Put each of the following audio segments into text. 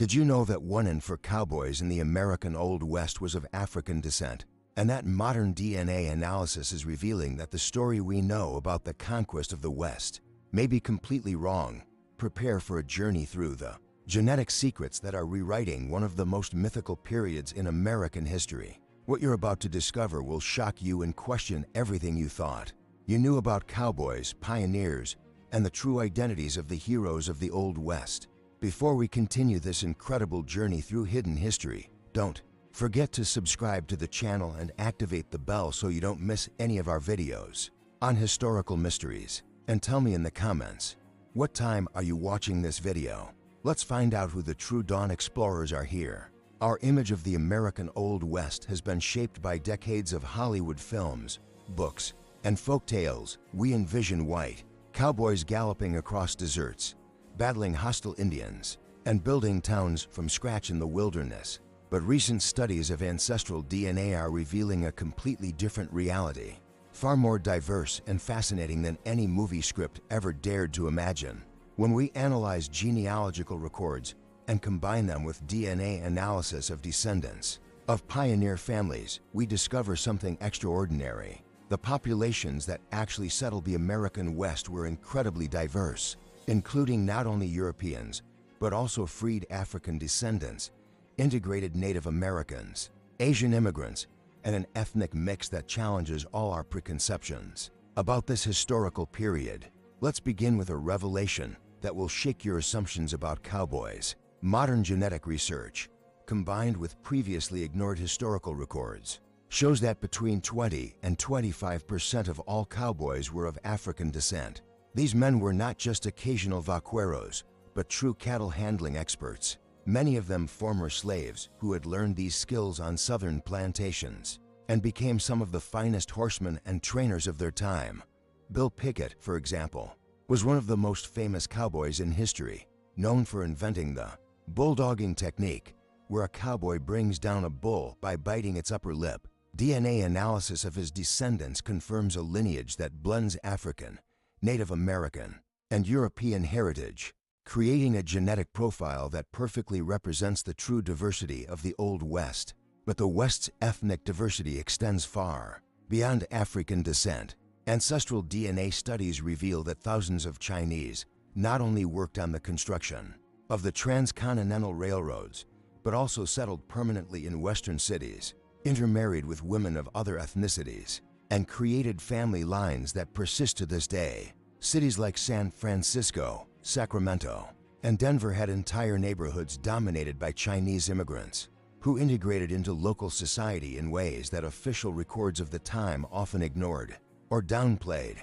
Did you know that 1 in 4 cowboys in the American Old West was of African descent? And that modern DNA analysis is revealing that the story we know about the conquest of the West may be completely wrong. Prepare for a journey through the genetic secrets that are rewriting one of the most mythical periods in American history. What you're about to discover will shock you and question everything you thought you knew about cowboys, pioneers, and the true identities of the heroes of the Old West. Before we continue this incredible journey through hidden history, don't forget to subscribe to the channel and activate the bell so you don't miss any of our videos on historical mysteries. And tell me in the comments, what time are you watching this video? Let's find out who the true dawn explorers are here. Our image of the American Old West has been shaped by decades of Hollywood films, books, and folk tales. We envision white cowboys galloping across deserts, battling hostile Indians, and building towns from scratch in the wilderness. But recent studies of ancestral DNA are revealing a completely different reality, far more diverse and fascinating than any movie script ever dared to imagine. When we analyze genealogical records and combine them with DNA analysis of descendants of pioneer families, we discover something extraordinary. The populations that actually settled the American West were incredibly diverse, including not only Europeans, but also freed African descendants, integrated Native Americans, Asian immigrants, and an ethnic mix that challenges all our preconceptions about this historical period. Let's begin with a revelation that will shake your assumptions about cowboys. Modern genetic research, combined with previously ignored historical records, shows that between 20 and 25% of all cowboys were of African descent. These men were not just occasional vaqueros, but true cattle handling experts, many of them former slaves who had learned these skills on southern plantations and became some of the finest horsemen and trainers of their time. Bill Pickett, for example, was one of the most famous cowboys in history, known for inventing the bulldogging technique, where a cowboy brings down a bull by biting its upper lip. DNA analysis of his descendants confirms a lineage that blends African, Native American, and European heritage, creating a genetic profile that perfectly represents the true diversity of the Old West. But the West's ethnic diversity extends far beyond African descent. Ancestral DNA studies reveal that thousands of Chinese not only worked on the construction of the transcontinental railroads, but also settled permanently in Western cities, intermarried with women of other ethnicities, and created family lines that persist to this day. Cities like San Francisco, Sacramento, and Denver had entire neighborhoods dominated by Chinese immigrants, who integrated into local society in ways that official records of the time often ignored or downplayed.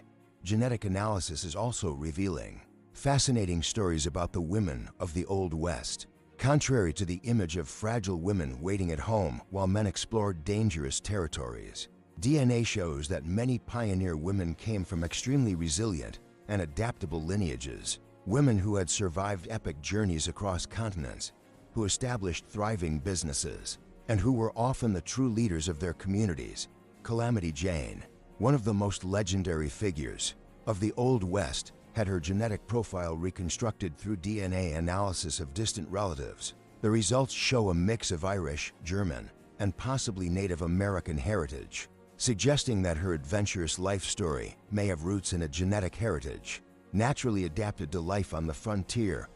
Genetic analysis is also revealing fascinating stories about the women of the Old West. Contrary to the image of fragile women waiting at home while men explored dangerous territories, DNA shows that many pioneer women came from extremely resilient and adaptable lineages. Women who had survived epic journeys across continents, who established thriving businesses, and who were often the true leaders of their communities. Calamity Jane, one of the most legendary figures of the Old West, had her genetic profile reconstructed through DNA analysis of distant relatives. The results show a mix of Irish, German, and possibly Native American heritage, suggesting that her adventurous life story may have roots in a genetic heritage naturally adapted to life on the frontier.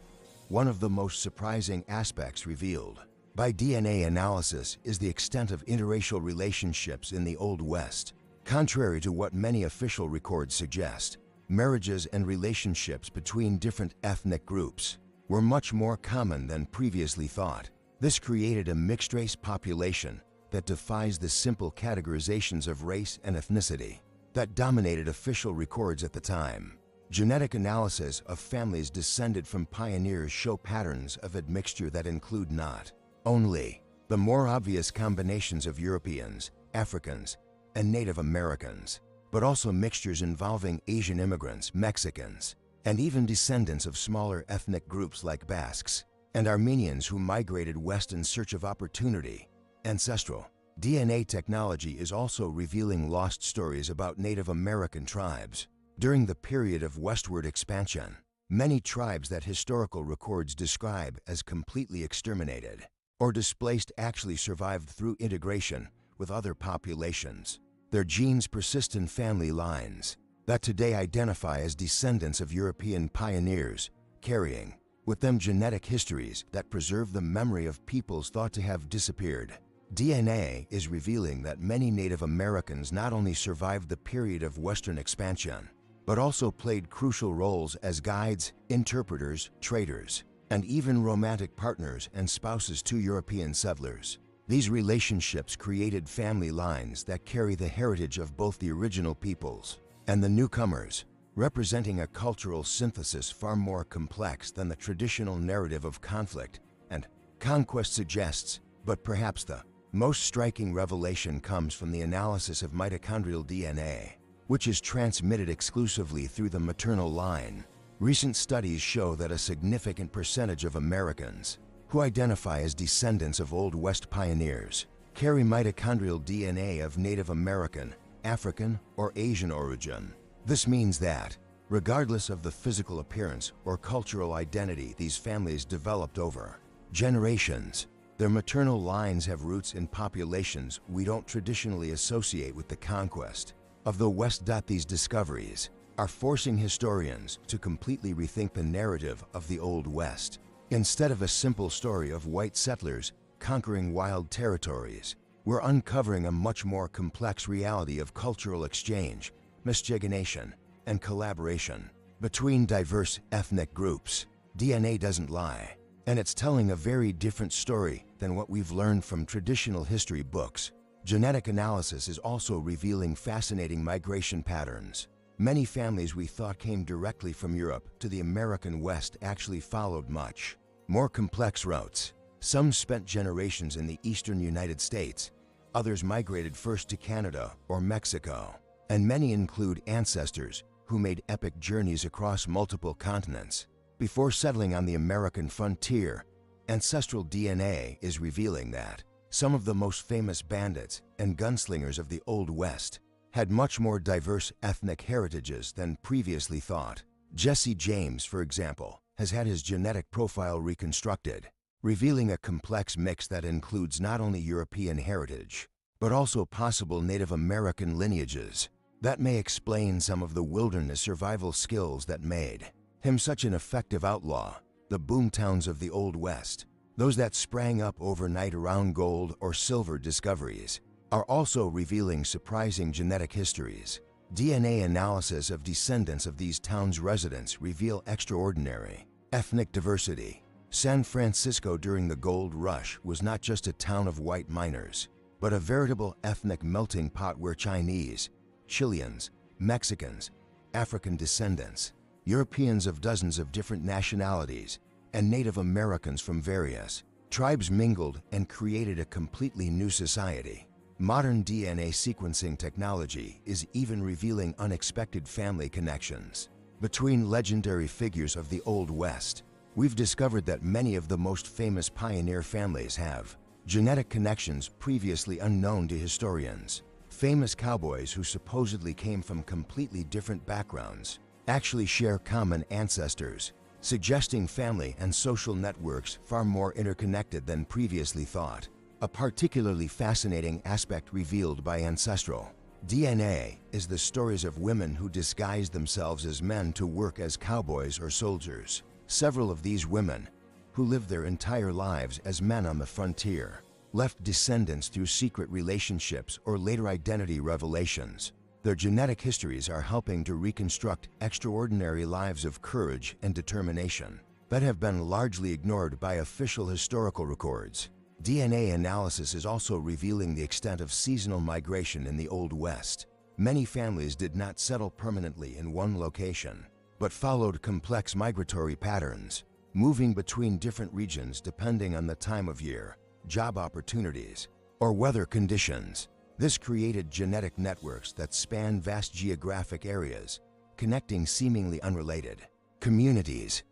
One of the most surprising aspects revealed by DNA analysis is the extent of interracial relationships in the Old West. Contrary to what many official records suggest, marriages and relationships between different ethnic groups were much more common than previously thought. This created a mixed-race population that defies the simple categorizations of race and ethnicity that dominated official records at the time. Genetic analysis of families descended from pioneers show patterns of admixture that include not only the more obvious combinations of Europeans, Africans, and Native Americans, but also mixtures involving Asian immigrants, Mexicans, and even descendants of smaller ethnic groups like Basques and Armenians who migrated west in search of opportunity. Ancestral DNA technology is also revealing lost stories about Native American tribes. During the period of westward expansion, Many tribes that historical records describe as completely exterminated or displaced actually survived through integration with other populations. Their genes persist in family lines that today identify as descendants of European pioneers, carrying with them genetic histories that preserve the memory of peoples thought to have disappeared. DNA is revealing that many Native Americans not only survived the period of Western expansion, but also played crucial roles as guides, interpreters, traders, and even romantic partners and spouses to European settlers. These relationships created family lines that carry the heritage of both the original peoples and the newcomers, representing a cultural synthesis far more complex than the traditional narrative of conflict and conquest suggests. But perhaps the most striking revelation comes from the analysis of mitochondrial DNA, which is transmitted exclusively through the maternal line. Recent studies show that a significant percentage of Americans who identify as descendants of Old West pioneers carry mitochondrial DNA of Native American, African, or Asian origin. This means that, regardless of the physical appearance or cultural identity these families developed over generations, their maternal lines have roots in populations we don't traditionally associate with the conquest of the West. These discoveries are forcing historians to completely rethink the narrative of the Old West. Instead of a simple story of white settlers conquering wild territories, we're uncovering a much more complex reality of cultural exchange, miscegenation, and collaboration between diverse ethnic groups. DNA doesn't lie, and it's telling a very different story than what we've learned from traditional history books. Genetic analysis is also revealing fascinating migration patterns. Many families we thought came directly from Europe to the American West actually followed much more complex routes. Some spent generations in the eastern United States, others migrated first to Canada or Mexico, and many include ancestors who made epic journeys across multiple continents before settling on the American frontier. Ancestral DNA is revealing that some of the most famous bandits and gunslingers of the Old West had much more diverse ethnic heritages than previously thought. Jesse James, for example, has had his genetic profile reconstructed, revealing a complex mix that includes not only European heritage, but also possible Native American lineages. That may explain some of the wilderness survival skills that made him such an effective outlaw. The boomtowns of the Old West, those that sprang up overnight around gold or silver discoveries, are also revealing surprising genetic histories. DNA analysis of descendants of these towns' residents reveal extraordinary ethnic diversity. San Francisco during the gold rush was not just a town of white miners, but a veritable ethnic melting pot where Chinese, Chileans, Mexicans, African descendants, Europeans of dozens of different nationalities, and Native Americans from various tribes mingled and created a completely new society. Modern DNA sequencing technology is even revealing unexpected family connections between legendary figures of the Old West. We've discovered that many of the most famous pioneer families have genetic connections previously unknown to historians. Famous cowboys who supposedly came from completely different backgrounds actually share common ancestors, suggesting family and social networks far more interconnected than previously thought. A particularly fascinating aspect revealed by Ancestral DNA is the stories of women who disguised themselves as men to work as cowboys or soldiers. Several of these women, who lived their entire lives as men on the frontier, left descendants through secret relationships or later identity revelations. Their genetic histories are helping to reconstruct extraordinary lives of courage and determination that have been largely ignored by official historical records. DNA analysis is also revealing the extent of seasonal migration in the Old West. Many families did not settle permanently in one location, but followed complex migratory patterns, moving between different regions depending on the time of year, job opportunities, or weather conditions. This created genetic networks that span vast geographic areas, connecting seemingly unrelated communities.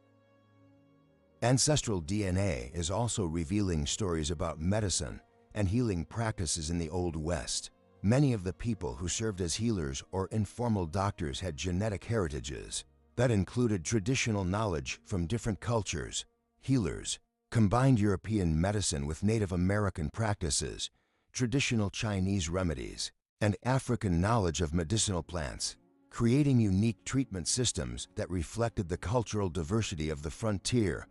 Ancestral DNA is also revealing stories about medicine and healing practices in the Old West. Many of the people who served as healers or informal doctors had genetic heritages that included traditional knowledge from different cultures, healers, combined European medicine with Native American practices, traditional Chinese remedies, and African knowledge of medicinal plants, creating unique treatment systems that reflected the cultural diversity of the frontier.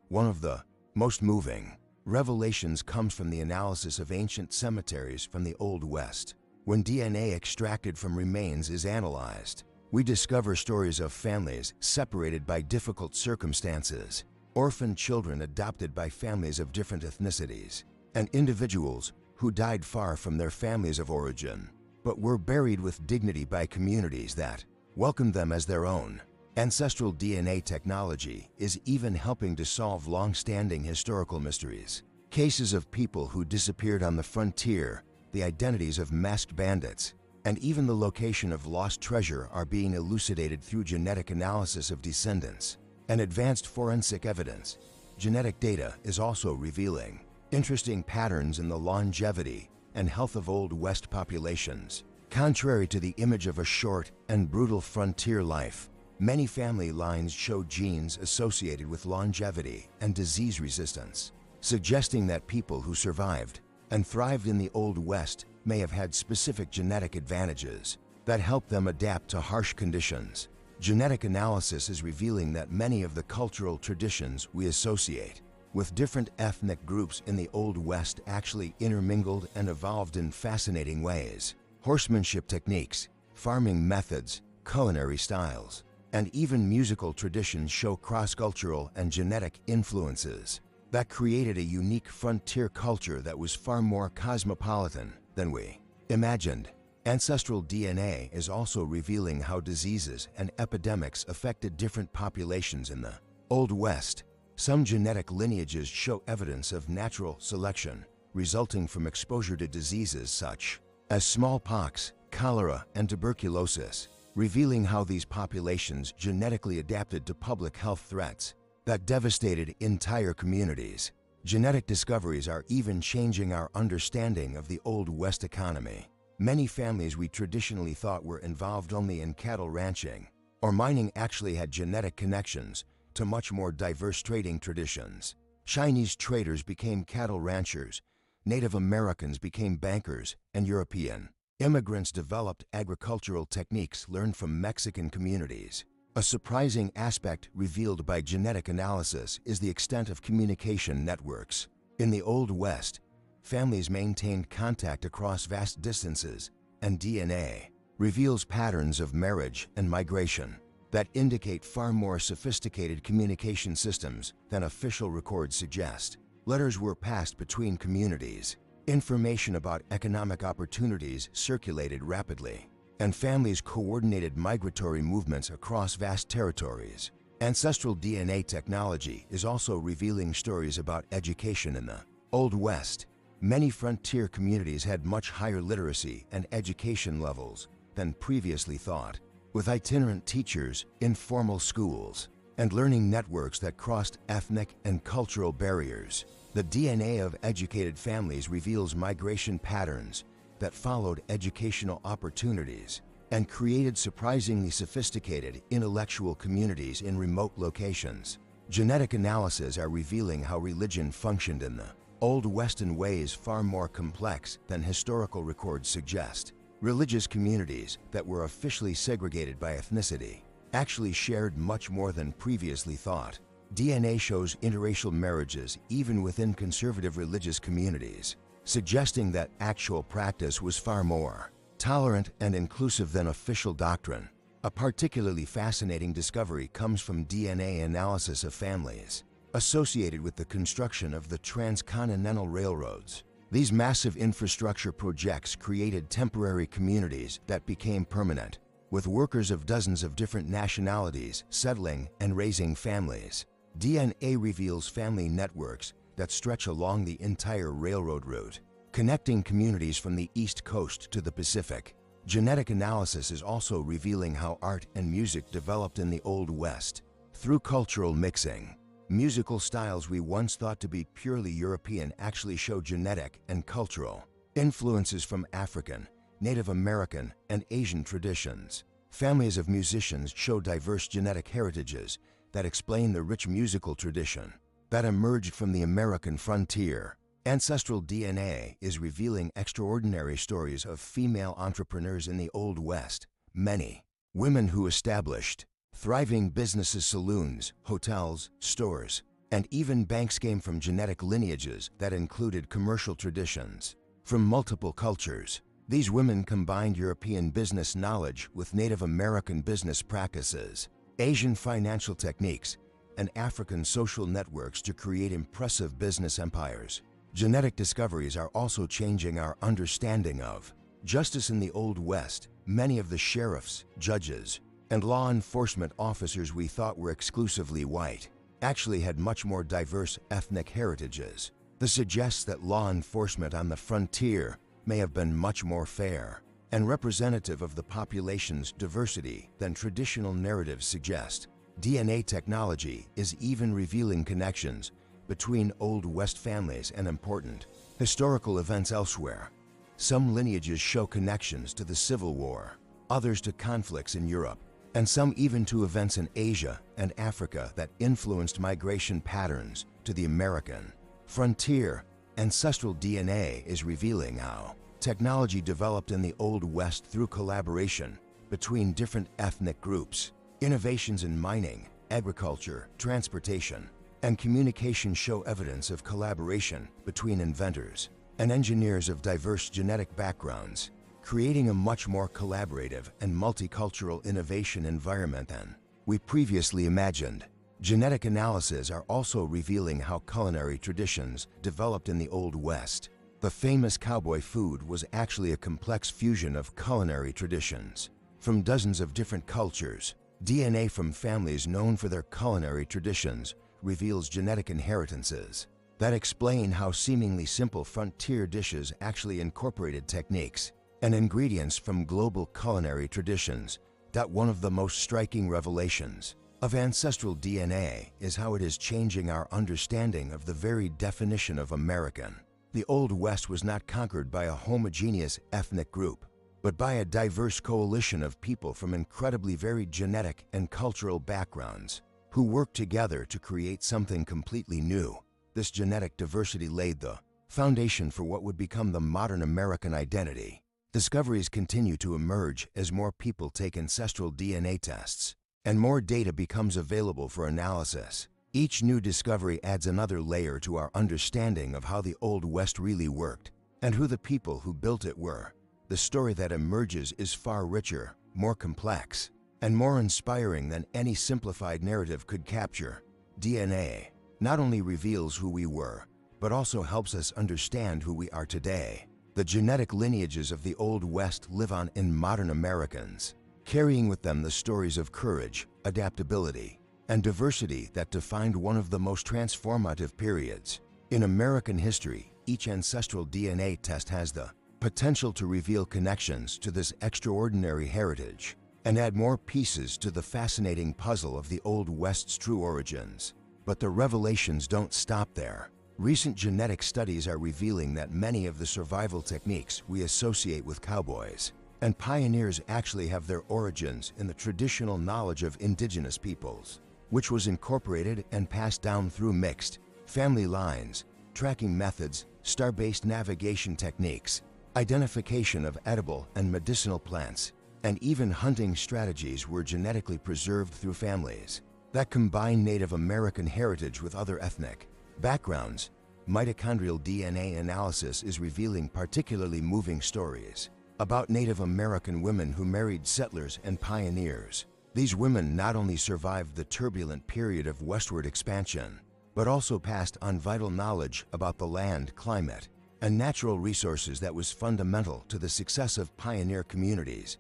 One of the most moving revelations comes from the analysis of ancient cemeteries from the Old West. When DNA extracted from remains is analyzed, we discover stories of families separated by difficult circumstances, orphaned children adopted by families of different ethnicities, and individuals who died far from their families of origin, but were buried with dignity by communities that welcomed them as their own. Ancestral DNA technology is even helping to solve long-standing historical mysteries. Cases of people who disappeared on the frontier, the identities of masked bandits, and even the location of lost treasure are being elucidated through genetic analysis of descendants and advanced forensic evidence. Genetic data is also revealing interesting patterns in the longevity and health of Old West populations. Contrary to the image of a short and brutal frontier life, many family lines show genes associated with longevity and disease resistance, suggesting that people who survived and thrived in the Old West may have had specific genetic advantages that help them adapt to harsh conditions. Genetic analysis is revealing that many of the cultural traditions we associate with different ethnic groups in the Old West actually intermingled and evolved in fascinating ways. Horsemanship techniques, farming methods, culinary styles, and even musical traditions show cross-cultural and genetic influences that created a unique frontier culture that was far more cosmopolitan than we imagined. Ancestral DNA is also revealing how diseases and epidemics affected different populations in the Old West. Some genetic lineages show evidence of natural selection resulting from exposure to diseases such as smallpox, cholera, and tuberculosis, revealing how these populations genetically adapted to public health threats that devastated entire communities. Genetic discoveries are even changing our understanding of the Old West economy. Many families we traditionally thought were involved only in cattle ranching or mining actually had genetic connections to much more diverse trading traditions. Chinese traders became cattle ranchers, Native Americans became bankers, and European immigrants developed agricultural techniques learned from Mexican communities. A surprising aspect revealed by genetic analysis is the extent of communication networks. In the Old West, families maintained contact across vast distances, and DNA reveals patterns of marriage and migration that indicate far more sophisticated communication systems than official records suggest. Letters were passed between communities. Information about economic opportunities circulated rapidly, and families coordinated migratory movements across vast territories. Ancestral DNA technology is also revealing stories about education in the Old West. Many frontier communities had much higher literacy and education levels than previously thought, with itinerant teachers, informal schools, and learning networks that crossed ethnic and cultural barriers. The DNA of educated families reveals migration patterns that followed educational opportunities and created surprisingly sophisticated intellectual communities in remote locations. Genetic analyses are revealing how religion functioned in the Old West in ways far more complex than historical records suggest. Religious communities that were officially segregated by ethnicity actually shared much more than previously thought. DNA shows interracial marriages even within conservative religious communities, suggesting that actual practice was far more tolerant and inclusive than official doctrine. A particularly fascinating discovery comes from DNA analysis of families associated with the construction of the transcontinental railroads. These massive infrastructure projects created temporary communities that became permanent, with workers of dozens of different nationalities settling and raising families. DNA reveals family networks that stretch along the entire railroad route, connecting communities from the East Coast to the Pacific. Genetic analysis is also revealing how art and music developed in the Old West. Through cultural mixing, musical styles we once thought to be purely European actually show genetic and cultural influences from African, Native American, and Asian traditions. Families of musicians show diverse genetic heritages that explain the rich musical tradition that emerged from the American frontier. Ancestral DNA is revealing extraordinary stories of female entrepreneurs in the Old West. Many women who established thriving businesses, saloons, hotels, stores, and even banks came from genetic lineages that included commercial traditions from multiple cultures. These women combined European business knowledge with Native American business practices, Asian financial techniques, and African social networks to create impressive business empires. Genetic discoveries are also changing our understanding of justice in the Old West. Many of the sheriffs, judges, and law enforcement officers we thought were exclusively white actually had much more diverse ethnic heritages. This suggests that law enforcement on the frontier may have been much more fair and representative of the population's diversity than traditional narratives suggest. DNA technology is even revealing connections between Old West families and important historical events elsewhere. Some lineages show connections to the Civil War, others to conflicts in Europe, and some even to events in Asia and Africa that influenced migration patterns to the American frontier. Ancestral DNA is revealing how technology developed in the Old West through collaboration between different ethnic groups. Innovations in mining, agriculture, transportation, and communication show evidence of collaboration between inventors and engineers of diverse genetic backgrounds, creating a much more collaborative and multicultural innovation environment than we previously imagined. Genetic analyses are also revealing how culinary traditions developed in the Old West. The famous cowboy food was actually a complex fusion of culinary traditions from dozens of different cultures. DNA from families known for their culinary traditions reveals genetic inheritances that explain how seemingly simple frontier dishes actually incorporated techniques and ingredients from global culinary traditions. One of the most striking revelations of ancestral DNA is how it is changing our understanding of the very definition of American. The Old West was not conquered by a homogeneous ethnic group, but by a diverse coalition of people from incredibly varied genetic and cultural backgrounds who worked together to create something completely new. This genetic diversity laid the foundation for what would become the modern American identity. Discoveries continue to emerge as more people take ancestral DNA tests and more data becomes available for analysis. Each new discovery adds another layer to our understanding of how the Old West really worked and who the people who built it were. The story that emerges is far richer, more complex, and more inspiring than any simplified narrative could capture. DNA not only reveals who we were, but also helps us understand who we are today. The genetic lineages of the Old West live on in modern Americans, carrying with them the stories of courage, adaptability, and diversity that defined one of the most transformative periods in American history. Each ancestral DNA test has the potential to reveal connections to this extraordinary heritage and add more pieces to the fascinating puzzle of the Old West's true origins. But the revelations don't stop there. Recent genetic studies are revealing that many of the survival techniques we associate with cowboys and pioneers actually have their origins in the traditional knowledge of indigenous peoples, which was incorporated and passed down through mixed family lines. Tracking methods, star-based navigation techniques, identification of edible and medicinal plants, and even hunting strategies were genetically preserved through families that combine Native American heritage with other ethnic backgrounds. Mitochondrial DNA analysis is revealing particularly moving stories about Native American women who married settlers and pioneers. These women not only survived the turbulent period of westward expansion, but also passed on vital knowledge about the land, climate, and natural resources that was fundamental to the success of pioneer communities.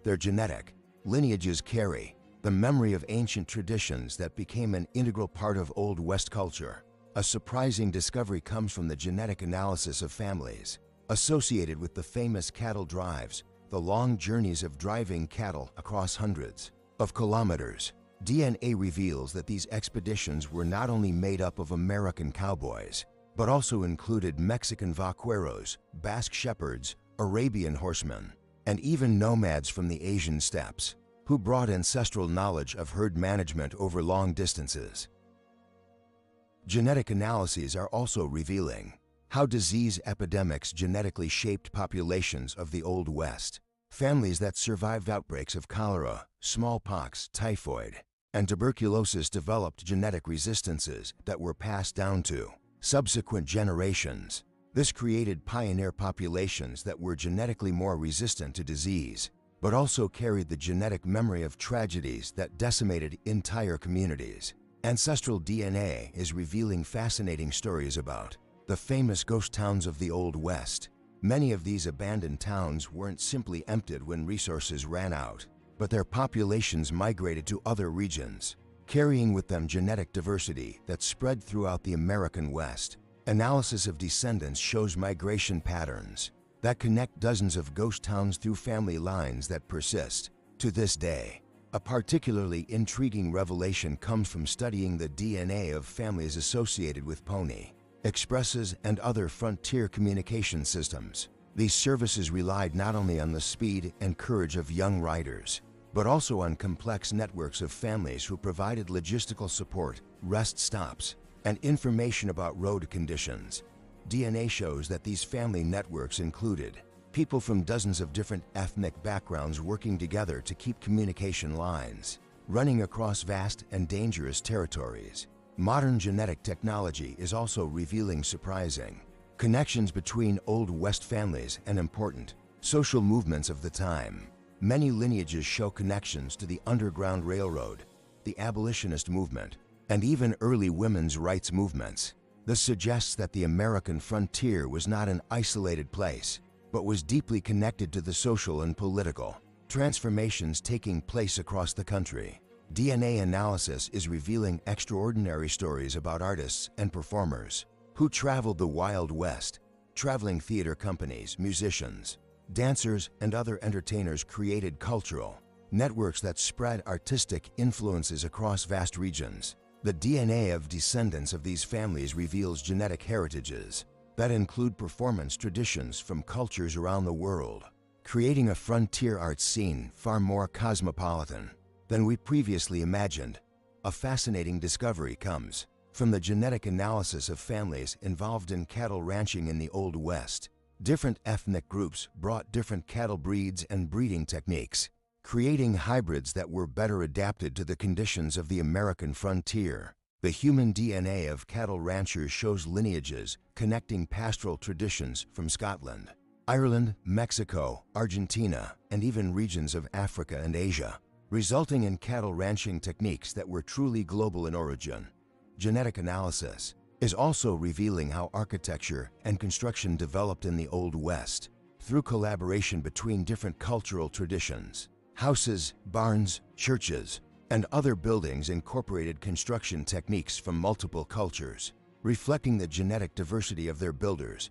Their genetic lineages carry the memory of ancient traditions that became an integral part of Old West culture. A surprising discovery comes from the genetic analysis of families associated with the famous cattle drives, the long journeys of driving cattle across hundreds of kilometers. DNA reveals that these expeditions were not only made up of American cowboys, but also included Mexican vaqueros, Basque shepherds, Arabian horsemen, and even nomads from the Asian steppes. who brought ancestral knowledge of herd management over long distances. Genetic analyses are also revealing how disease epidemics genetically shaped populations of the Old West. Families that survived outbreaks of cholera, smallpox, typhoid, and tuberculosis developed genetic resistances that were passed down to subsequent generations. This created pioneer populations that were genetically more resistant to disease, but also carried the genetic memory of tragedies that decimated entire communities. Ancestral DNA is revealing fascinating stories about the famous ghost towns of the Old West. Many of these abandoned towns weren't simply emptied when resources ran out, but their populations migrated to other regions, carrying with them genetic diversity that spread throughout the American West. Analysis of descendants shows migration patterns that connect dozens of ghost towns through family lines that persist to this day. A particularly intriguing revelation comes from studying the DNA of families associated with pony expresses and other frontier communication systems. These services relied not only on the speed and courage of young riders, but also on complex networks of families who provided logistical support, rest stops, and information about road conditions. DNA shows that these family networks included people from dozens of different ethnic backgrounds working together to keep communication lines running across vast and dangerous territories. Modern genetic technology is also revealing surprising connections between Old West families and important social movements of the time. Many lineages show connections to the Underground Railroad, the abolitionist movement, and even early women's rights movements. This suggests that the American frontier was not an isolated place, but was deeply connected to the social and political transformations taking place across the country. DNA analysis is revealing extraordinary stories about artists and performers who traveled the Wild West. Traveling theater companies, musicians, dancers, and other entertainers created cultural networks that spread artistic influences across vast regions. The DNA of descendants of these families reveals genetic heritages that include performance traditions from cultures around the world, creating a frontier art scene far more cosmopolitan than we previously imagined. A fascinating discovery comes from the genetic analysis of families involved in cattle ranching in the Old West. Different ethnic groups brought different cattle breeds and breeding techniques, creating hybrids that were better adapted to the conditions of the American frontier. The human DNA of cattle ranchers shows lineages connecting pastoral traditions from Scotland, Ireland, Mexico, Argentina, and even regions of Africa and Asia, resulting in cattle ranching techniques that were truly global in origin. Genetic analysis is also revealing how architecture and construction developed in the Old West through collaboration between different cultural traditions. Houses, barns, churches, and other buildings incorporated construction techniques from multiple cultures, reflecting the genetic diversity of their builders.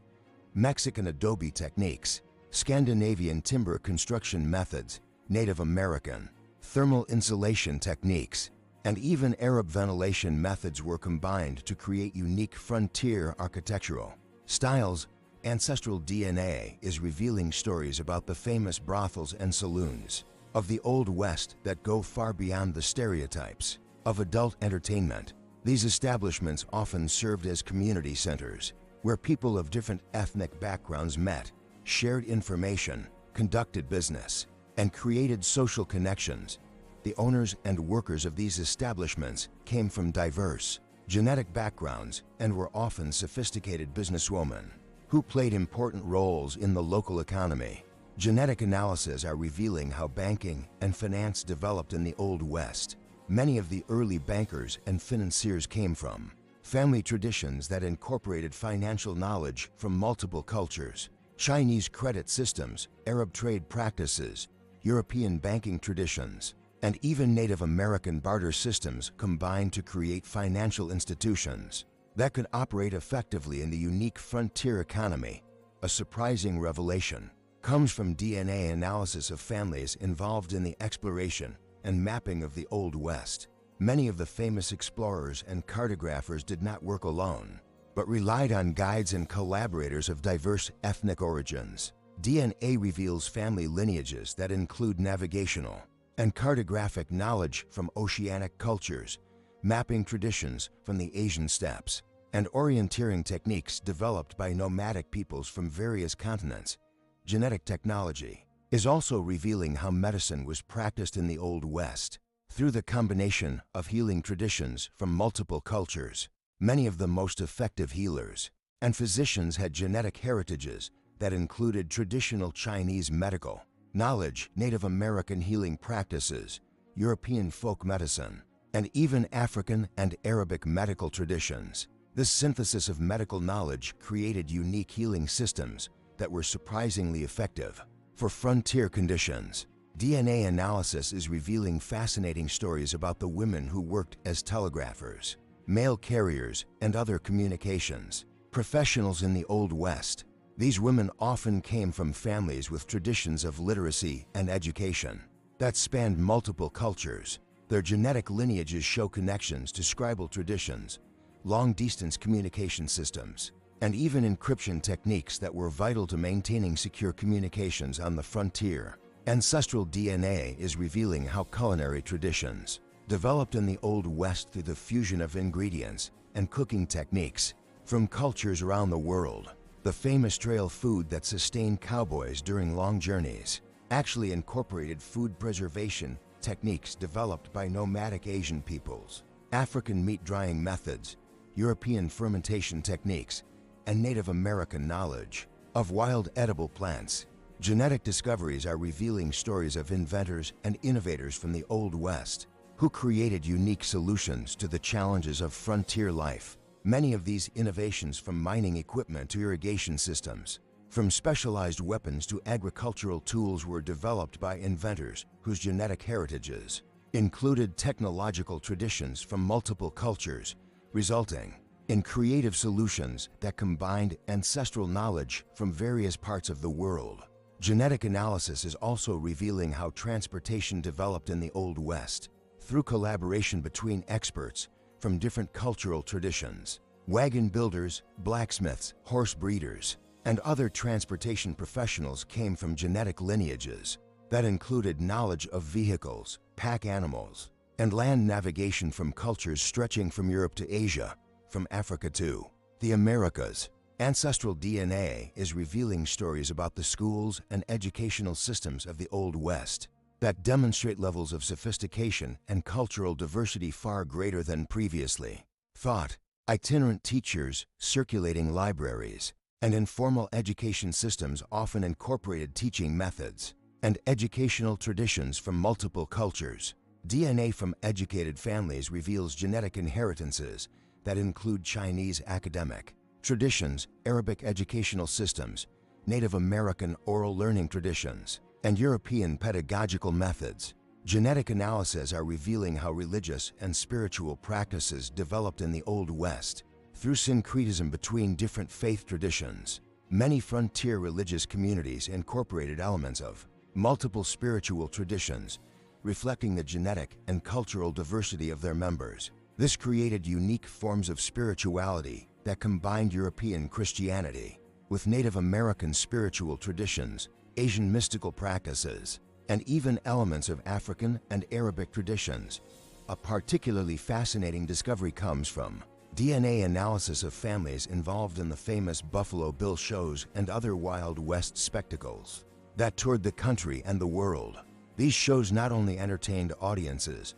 Mexican adobe techniques, Scandinavian timber construction methods, Native American thermal insulation techniques, and even Arab ventilation methods were combined to create unique frontier architectural styles. Ancestral DNA is revealing stories about the famous brothels and saloons of the Old West that go far beyond the stereotypes of adult entertainment. These establishments often served as community centers where people of different ethnic backgrounds met, shared information, conducted business, and created social connections. The owners and workers of these establishments came from diverse genetic backgrounds and were often sophisticated businesswomen who played important roles in the local economy. Genetic analyses are revealing how banking and finance developed in the Old West. Many of the early bankers and financiers came from family traditions that incorporated financial knowledge from multiple cultures. Chinese credit systems, Arab trade practices, European banking traditions, and even Native American barter systems combined to create financial institutions that could operate effectively in the unique frontier economy. A surprising revelation comes from DNA analysis of families involved in the exploration and mapping of the Old West. Many of the famous explorers and cartographers did not work alone, but relied on guides and collaborators of diverse ethnic origins. DNA reveals family lineages that include navigational, and cartographic knowledge from oceanic cultures, mapping traditions from the Asian steppes, and orienteering techniques developed by nomadic peoples from various continents. Genetic technology is also revealing how medicine was practiced in the Old West. Through the combination of healing traditions from multiple cultures, many of the most effective healers and physicians had genetic heritages that included traditional Chinese medical knowledge, Native American healing practices, European folk medicine, and even African and Arabic medical traditions. This synthesis of medical knowledge created unique healing systems that were surprisingly effective for frontier conditions. DNA analysis is revealing fascinating stories about the women who worked as telegraphers, mail carriers, and other communications professionals in the Old West. These women often came from families with traditions of literacy and education that spanned multiple cultures. Their genetic lineages show connections to scribal traditions, long-distance communication systems, and even encryption techniques that were vital to maintaining secure communications on the frontier. Ancestral DNA is revealing how culinary traditions developed in the Old West through the fusion of ingredients and cooking techniques from cultures around the world. The famous trail food that sustained cowboys during long journeys actually incorporated food preservation techniques developed by nomadic Asian peoples, African meat drying methods, European fermentation techniques, and Native American knowledge of wild edible plants. Genetic discoveries are revealing stories of inventors and innovators from the Old West who created unique solutions to the challenges of frontier life. Many of these innovations, from mining equipment to irrigation systems, from specialized weapons to agricultural tools, were developed by inventors whose genetic heritages included technological traditions from multiple cultures, resulting in creative solutions that combined ancestral knowledge from various parts of the world. Genetic analysis is also revealing how transportation developed in the Old West through collaboration between experts from different cultural traditions. Wagon builders, blacksmiths, horse breeders, and other transportation professionals came from genetic lineages that included knowledge of vehicles, pack animals, and land navigation from cultures stretching from Europe to Asia, from Africa to the Americas. Ancestral DNA is revealing stories about the schools and educational systems of the Old West that demonstrate levels of sophistication and cultural diversity far greater than previously thought. Itinerant teachers, circulating libraries, and informal education systems often incorporated teaching methods and educational traditions from multiple cultures. DNA from educated families reveals genetic inheritances that include Chinese academic traditions, Arabic educational systems, Native American oral learning traditions, and European pedagogical methods. Genetic analyses are revealing how religious and spiritual practices developed in the Old West through syncretism between different faith traditions. Many frontier religious communities incorporated elements of multiple spiritual traditions, reflecting the genetic and cultural diversity of their members. This created unique forms of spirituality that combined European Christianity with Native American spiritual traditions, Asian mystical practices, and even elements of African and Arabic traditions. A particularly fascinating discovery comes from DNA analysis of families involved in the famous Buffalo Bill shows and other Wild West spectacles that toured the country and the world. These shows not only entertained audiences,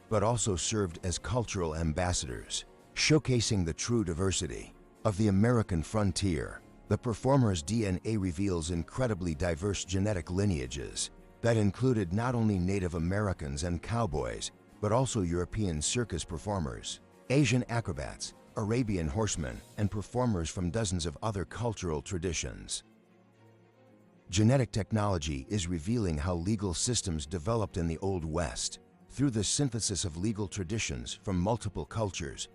but also served as cultural ambassadors, showcasing the true diversity of the American frontier. The performers' DNA reveals incredibly diverse genetic lineages that included not only Native Americans and cowboys, but also European circus performers, Asian acrobats, Arabian horsemen, and performers from dozens of other cultural traditions. Genetic technology is revealing how legal systems developed in the Old West. Through the synthesis of legal traditions from multiple cultures,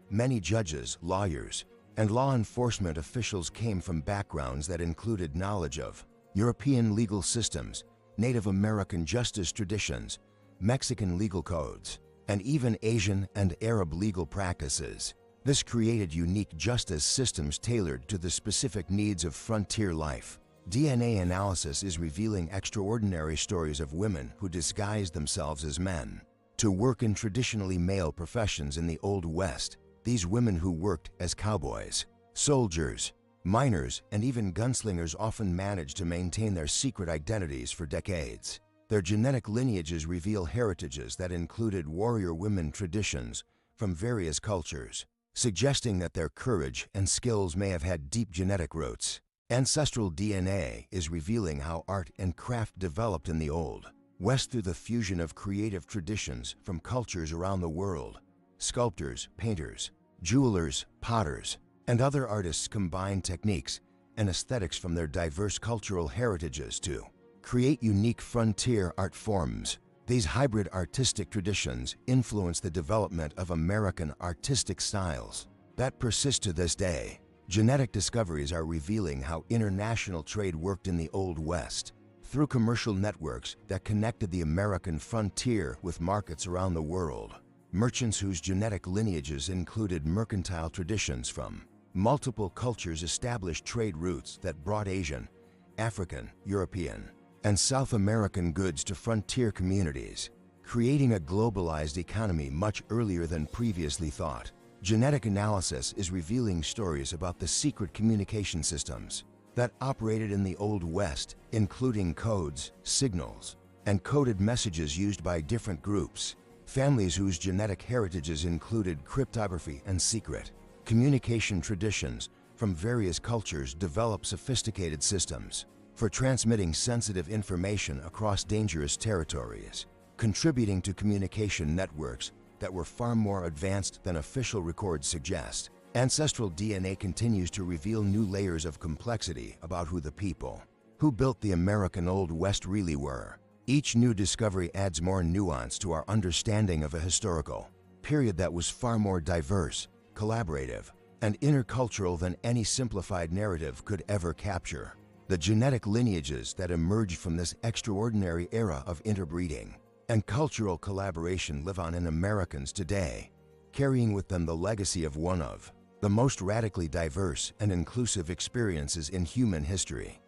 many judges, lawyers, and law enforcement officials came from backgrounds that included knowledge of European legal systems, Native American justice traditions, Mexican legal codes, and even Asian and Arab legal practices. This created unique justice systems tailored to the specific needs of frontier life. DNA analysis is revealing extraordinary stories of women who disguised themselves as men to work in traditionally male professions in the Old West. These women who worked as cowboys, soldiers, miners, and even gunslingers often managed to maintain their secret identities for decades. Their genetic lineages reveal heritages that included warrior women traditions from various cultures, suggesting that their courage and skills may have had deep genetic roots. Ancestral DNA is revealing how art and craft developed in the Old West through the fusion of creative traditions from cultures around the world. Sculptors, painters, jewelers, potters, and other artists combine techniques and aesthetics from their diverse cultural heritages to create unique frontier art forms. These hybrid artistic traditions influence the development of American artistic styles that persist to this day. Genetic discoveries are revealing how international trade worked in the Old West through commercial networks that connected the American frontier with markets around the world. Merchants whose genetic lineages included mercantile traditions from multiple cultures established trade routes that brought Asian, African, European, and South American goods to frontier communities, creating a globalized economy much earlier than previously thought. Genetic analysis is revealing stories about the secret communication systems that operated in the Old West, including codes, signals, and coded messages used by different groups. Families whose genetic heritages included cryptography and secret communication traditions from various cultures developed sophisticated systems for transmitting sensitive information across dangerous territories, contributing to communication networks that were far more advanced than official records suggest. Ancestral DNA continues to reveal new layers of complexity about who the people who built the American Old West really were. Each new discovery adds more nuance to our understanding of a historical period that was far more diverse, collaborative, and intercultural than any simplified narrative could ever capture. The genetic lineages that emerged from this extraordinary era of interbreeding and cultural collaboration live on in Americans today, carrying with them the legacy of one of the most radically diverse and inclusive experiences in human history.